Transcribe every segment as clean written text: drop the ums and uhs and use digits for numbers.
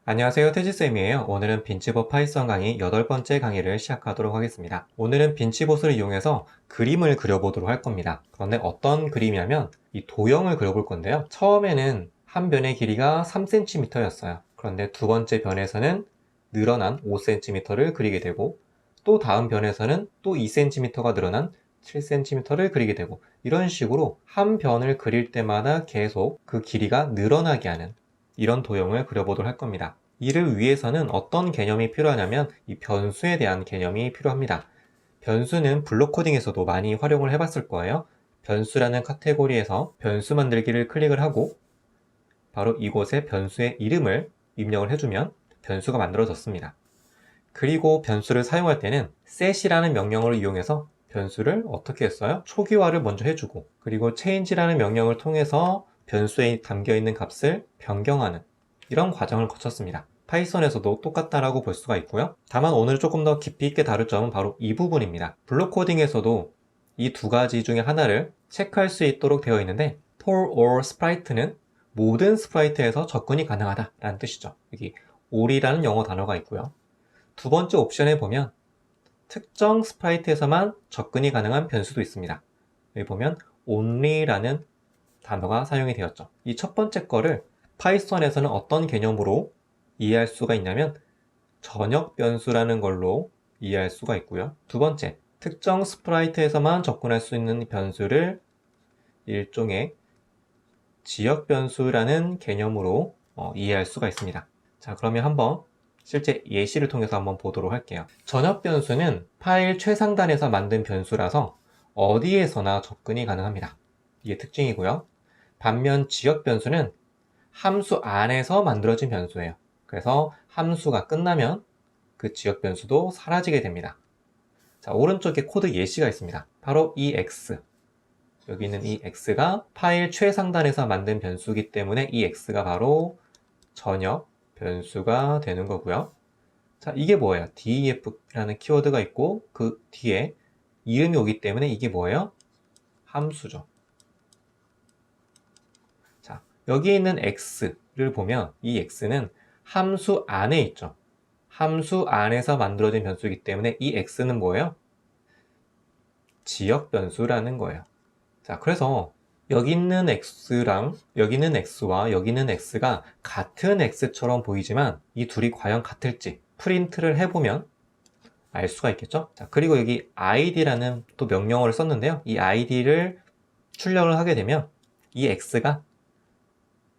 안녕하세요, 태지쌤이에요. 오늘은 빈치봇 파이썬 강의 8번째 강의를 시작하도록 하겠습니다. 오늘은 빈치봇을 이용해서 그림을 그려보도록 할 겁니다. 그런데 어떤 그림이냐면 이 도형을 그려볼 건데요. 처음에는 한 변의 길이가 3cm였어요. 그런데 두 번째 변에서는 늘어난 5cm를 그리게 되고, 또 다음 변에서는 또 2cm가 늘어난 7cm를 그리게 되고, 이런 식으로 한 변을 그릴 때마다 계속 그 길이가 늘어나게 하는 이런 도형을 그려보도록 할 겁니다. 이를 위해서는 어떤 개념이 필요하냐면 이 변수에 대한 개념이 필요합니다. 변수는 블록 코딩에서도 많이 활용을 해봤을 거예요. 변수라는 카테고리에서 변수 만들기를 클릭을 하고 바로 이곳에 변수의 이름을 입력을 해주면 변수가 만들어졌습니다. 그리고 변수를 사용할 때는 set이라는 명령어를 이용해서 변수를 어떻게 했어요? 초기화를 먼저 해주고, 그리고 change라는 명령을 통해서 변수에 담겨있는 값을 변경하는 이런 과정을 거쳤습니다. 파이썬에서도 똑같다라고 볼 수가 있고요. 다만 오늘 조금 더 깊이 있게 다룰 점은 바로 이 부분입니다. 블록 코딩에서도 이 두 가지 중에 하나를 체크할 수 있도록 되어 있는데, for all sprite는 모든 스프라이트에서 접근이 가능하다라는 뜻이죠. 여기 all이라는 영어 단어가 있고요. 두 번째 옵션에 보면 특정 스프라이트에서만 접근이 가능한 변수도 있습니다. 여기 보면 only라는 단어가 사용이 되었죠. 이 첫 번째 거를 파이썬에서는 어떤 개념으로 이해할 수가 있냐면 전역 변수라는 걸로 이해할 수가 있고요. 두 번째, 특정 스프라이트에서만 접근할 수 있는 변수를 일종의 지역 변수라는 개념으로 이해할 수가 있습니다. 자, 그러면 한번 실제 예시를 통해서 한번 보도록 할게요. 전역 변수는 파일 최상단에서 만든 변수라서 어디에서나 접근이 가능합니다. 이게 특징이고요. 반면 지역 변수는 함수 안에서 만들어진 변수예요. 그래서 함수가 끝나면 그 지역 변수도 사라지게 됩니다. 자, 오른쪽에 코드 예시가 있습니다. 바로 이 x, 여기 있는 이 x가 파일 최상단에서 만든 변수이기 때문에 이 x가 바로 전역 변수가 되는 거고요. 자, 이게 뭐예요? def라는 키워드가 있고 그 뒤에 이름이 오기 때문에 이게 뭐예요? 함수죠. 자, 여기 있는 x를 보면 이 x는 함수 안에 있죠. 함수 안에서 만들어진 변수이기 때문에 이 x는 뭐예요? 지역 변수라는 거예요. 자, 그래서 여기 있는 x랑 여기 있는 x와 여기 있는 x가 같은 x처럼 보이지만 이 둘이 과연 같을지 프린트를 해보면 알 수가 있겠죠? 자, 그리고 여기 id라는 또 명령어를 썼는데요. 이 id를 출력을 하게 되면 이 x가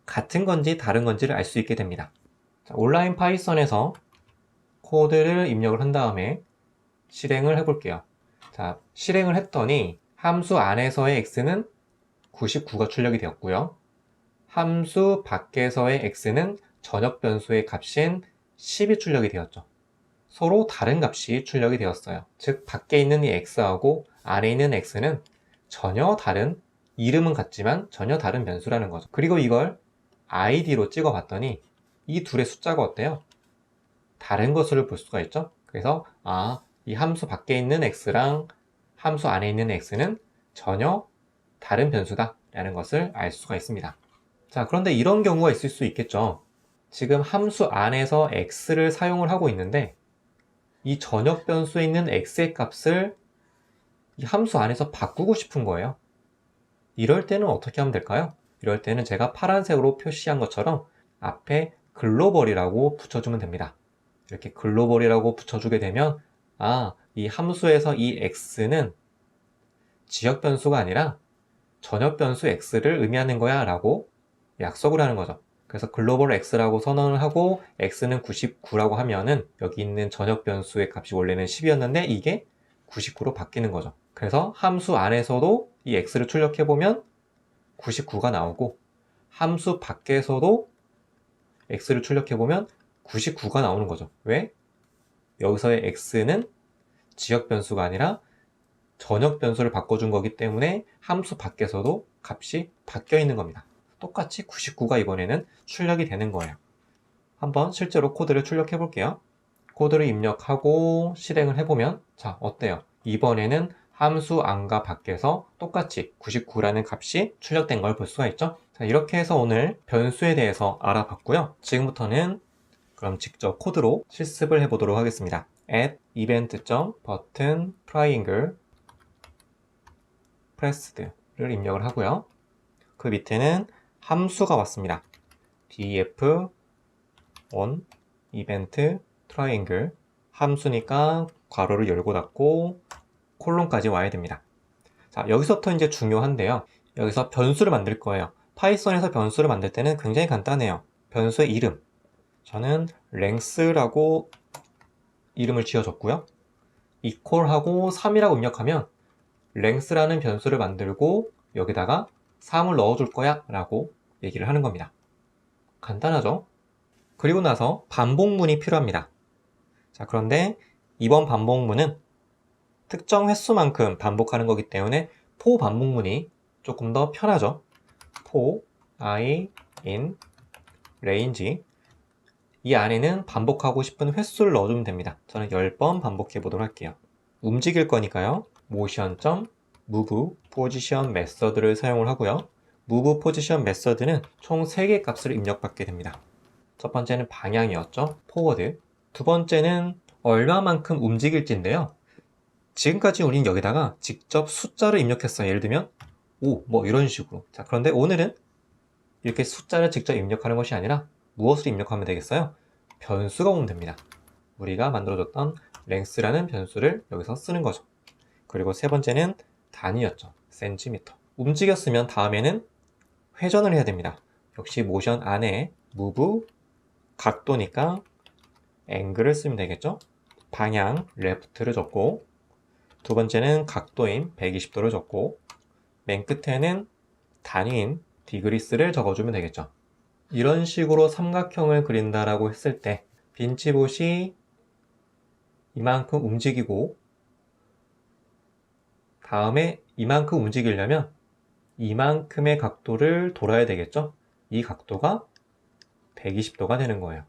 같은 건지 다른 건지를 알 수 있게 됩니다. 자, 온라인 파이썬에서 코드를 입력을 한 다음에 실행을 해볼게요. 자, 실행을 했더니 함수 안에서의 x는 99가 출력이 되었고요. 함수 밖에서의 x는 전역 변수의 값인 10이 출력이 되었죠. 서로 다른 값이 출력이 되었어요. 즉 밖에 있는 이 x하고 안에 있는 x는 전혀 다른, 이름은 같지만 전혀 다른 변수라는 거죠. 그리고 이걸 id로 찍어 봤더니 이 둘의 숫자가 어때요? 다른 것을 볼 수가 있죠. 그래서 이 함수 밖에 있는 x랑 함수 안에 있는 x는 전혀 다른 변수다 라는 것을 알 수가 있습니다. 자, 그런데 이런 경우가 있을 수 있겠죠. 지금 함수 안에서 x를 사용을 하고 있는데 이 전역 변수에 있는 x의 값을 이 함수 안에서 바꾸고 싶은 거예요. 이럴 때는 어떻게 하면 될까요? 이럴 때는 제가 파란색으로 표시한 것처럼 앞에 글로벌이라고 붙여주면 됩니다. 이렇게 글로벌이라고 붙여주게 되면 이 함수에서 이 x는 지역 변수가 아니라 전역 변수 x를 의미하는 거야 라고 약속을 하는 거죠. 그래서 글로벌 x라고 선언을 하고 x는 99라고 하면은 여기 있는 전역 변수의 값이 원래는 10이었는데 이게 99로 바뀌는 거죠. 그래서 함수 안에서도 이 x를 출력해보면 99가 나오고 함수 밖에서도 x를 출력해보면 99가 나오는 거죠. 왜? 여기서의 x는 지역 변수가 아니라 전역 변수를 바꿔준 거기 때문에 함수 밖에서도 값이 바뀌어 있는 겁니다. 똑같이 99가 이번에는 출력이 되는 거예요. 한번 실제로 코드를 출력해 볼게요. 코드를 입력하고 실행을 해보면 자, 어때요? 이번에는 함수 안과 밖에서 똑같이 99라는 값이 출력된 걸 볼 수가 있죠? 자, 이렇게 해서 오늘 변수에 대해서 알아봤고요. 지금부터는 그럼 직접 코드로 실습을 해보도록 하겠습니다. add event.button triangle pressed를 입력을 하고요. 그 밑에는 함수가 왔습니다. def on event triangle 함수니까 괄호를 열고 닫고 콜론까지 와야 됩니다. 자, 여기서부터 이제 중요한데요. 여기서 변수를 만들 거예요. 파이썬에서 변수를 만들 때는 굉장히 간단해요. 변수의 이름. 저는 length라고 이름을 지어줬고요. equal하고 3이라고 입력하면 length라는 변수를 만들고 여기다가 3을 넣어줄 거야 라고 얘기를 하는 겁니다. 간단하죠? 그리고 나서 반복문이 필요합니다. 자, 그런데 이번 반복문은 특정 횟수만큼 반복하는 거기 때문에 for 반복문이 조금 더 편하죠. for I in range 이 안에는 반복하고 싶은 횟수를 넣어주면 됩니다. 저는 10번 반복해 보도록 할게요. 움직일 거니까요. motion.move position method를 사용을 하고요. move position method는 총 3개의 값을 입력받게 됩니다. 첫 번째는 방향이었죠. forward. 두 번째는 얼마만큼 움직일지인데요. 지금까지 우린 여기다가 직접 숫자를 입력했어요. 예를 들면 5, 뭐 이런 식으로. 자, 그런데 오늘은 이렇게 숫자를 직접 입력하는 것이 아니라 무엇을 입력하면 되겠어요? 변수가 오면 됩니다. 우리가 만들어줬던 length라는 변수를 여기서 쓰는 거죠. 그리고 세 번째는 단위였죠. cm. 움직였으면 다음에는 회전을 해야 됩니다. 역시 모션 안에 move, 각도니까 angle을 쓰면 되겠죠. 방향 left를 줬고 두 번째는 각도인 120도를 줬고 맨 끝에는 단위인 degrees를 적어주면 되겠죠. 이런 식으로 삼각형을 그린다라고 했을 때 빈치봇이 이만큼 움직이고 다음에 이만큼 움직이려면 이만큼의 각도를 돌아야 되겠죠? 이 각도가 120도가 되는 거예요.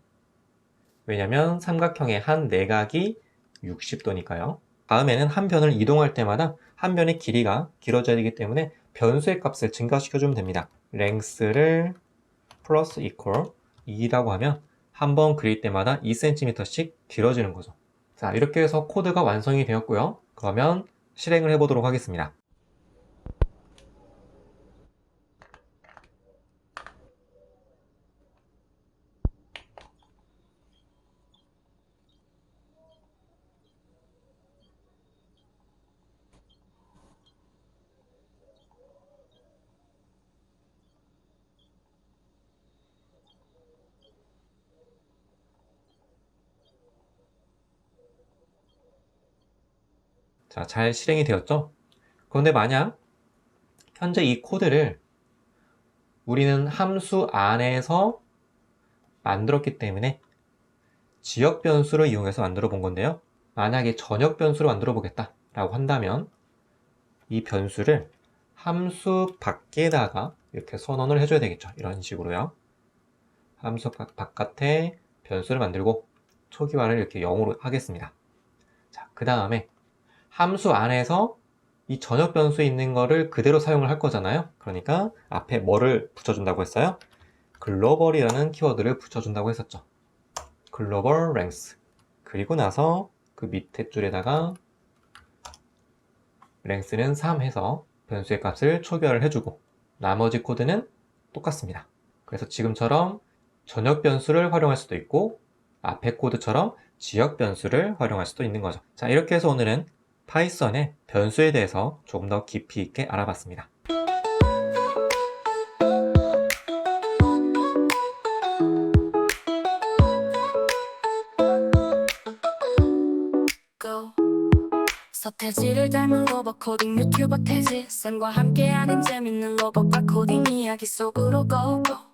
왜냐면 삼각형의 한 내각이 60도니까요. 다음에는 한 변을 이동할 때마다 한 변의 길이가 길어져야 되기 때문에 변수의 값을 증가시켜주면 됩니다. length를 플러스 equal 2라고 하면 한 번 그릴 때마다 2cm씩 길어지는 거죠. 자, 이렇게 해서 코드가 완성이 되었고요. 그러면 실행을 해보도록 하겠습니다. 자, 잘 실행이 되었죠? 그런데 만약 현재 이 코드를 우리는 함수 안에서 만들었기 때문에 지역 변수를 이용해서 만들어 본 건데요. 만약에 전역 변수를 만들어 보겠다 라고 한다면 이 변수를 함수 밖에다가 이렇게 선언을 해줘야 되겠죠. 이런 식으로요. 함수 바깥에 변수를 만들고 초기화를 이렇게 0으로 하겠습니다. 자, 그 다음에 함수 안에서 이 전역 변수에 있는 거를 그대로 사용을 할 거잖아요. 그러니까 앞에 뭐를 붙여준다고 했어요? 글로벌이라는 키워드를 붙여준다고 했었죠. 글로벌 length. 그리고 나서 그 밑에 줄에다가 length는 3 해서 변수의 값을 초기화를 해주고 나머지 코드는 똑같습니다. 그래서 지금처럼 전역 변수를 활용할 수도 있고 앞에 코드처럼 지역 변수를 활용할 수도 있는 거죠. 자, 이렇게 해서 오늘은 파이썬의 변수에 대해서 조금 더 깊이 있게 알아봤습니다. 서태지를 닮은 로봇 코딩 유튜버 태지 쌤과 함께하는 재밌는 로봇과 코딩 이야기 속으로 고고